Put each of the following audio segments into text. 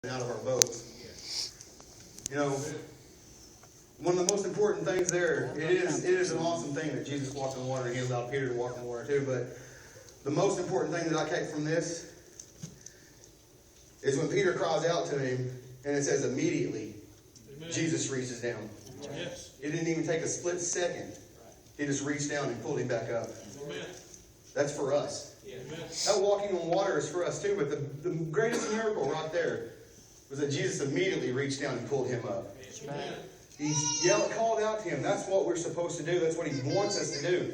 out of our boats. You know, one of the most important things there, it is an awesome thing that Jesus walked on the water and he allowed Peter to walk on the water too, but the most important thing that I take from this is when Peter cries out to him and it says immediately, Amen. Jesus reaches down. Yes. It didn't even take a split second. He just reached down and pulled him back up. Amen. That's for us. Amen. That walking on water is for us too, but the greatest miracle right there was that Jesus immediately reached down and pulled him up. Amen. He called out to him. That's what we're supposed to do. That's what he wants us to do.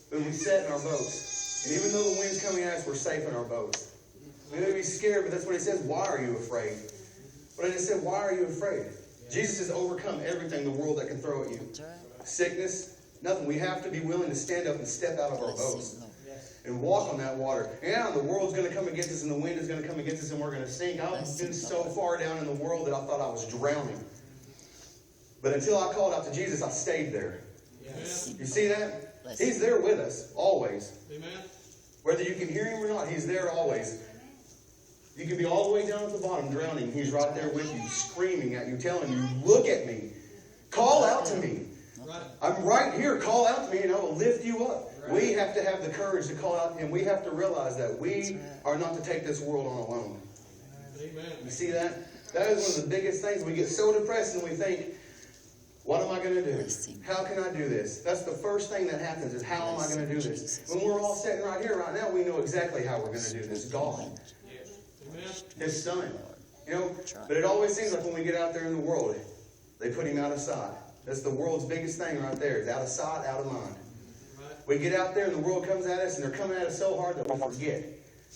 When we sit in our boats. And even though the wind's coming at us, we're safe in our boats. We may be scared, but that's what he says. Why are you afraid? But I just said, why are you afraid? Jesus has overcome everything the world that can throw at you. Sickness, nothing. We have to be willing to stand up and step out of our boats and walk on that water. Yeah, the world's going to come against us and the wind is going to come against us and we're going to sink. I've been so far down in the world that I thought I was drowning. But until I called out to Jesus, I stayed there. Yes. You see that? He's there with us, always. Amen. Whether you can hear him or not, he's there always. You can be all the way down at the bottom drowning. He's right there with you, screaming at you, telling you, look at me. Call out to me. Right. I'm right here. Call out to me and I will lift you up. Right. We have to have the courage to call out to him. We have to realize that we are not to take this world on alone. Amen. You see that? That is one of the biggest things. We get so depressed and we think, what am I going to do? How can I do this? That's the first thing that happens is, how am I going to do this? When we're all sitting right here right now, we know exactly how we're going to do this. God. Yes. Amen. His Son. You know, but it always seems like when we get out there in the world, they put him out of sight. That's the world's biggest thing right there. It's out of sight, out of mind. Right. We get out there and the world comes at us and they're coming at us so hard that we forget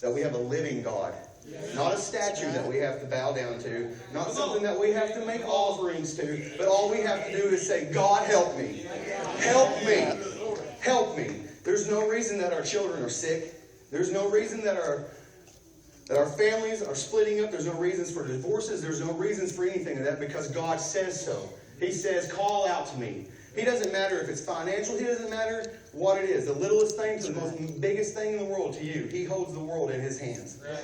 that we have a living God. Yes. Not a statue that we have to bow down to. Not something that we have to make offerings to. But all we have to do is say, God, help me. Help me. Help me. There's no reason that our children are sick. There's no reason that our families are splitting up. There's no reasons for divorces. There's no reasons for anything of that because God says so. He says, call out to me. He doesn't matter if it's financial. He doesn't matter what it is. The littlest thing to the most biggest thing in the world to you. He holds the world in his hands. Right.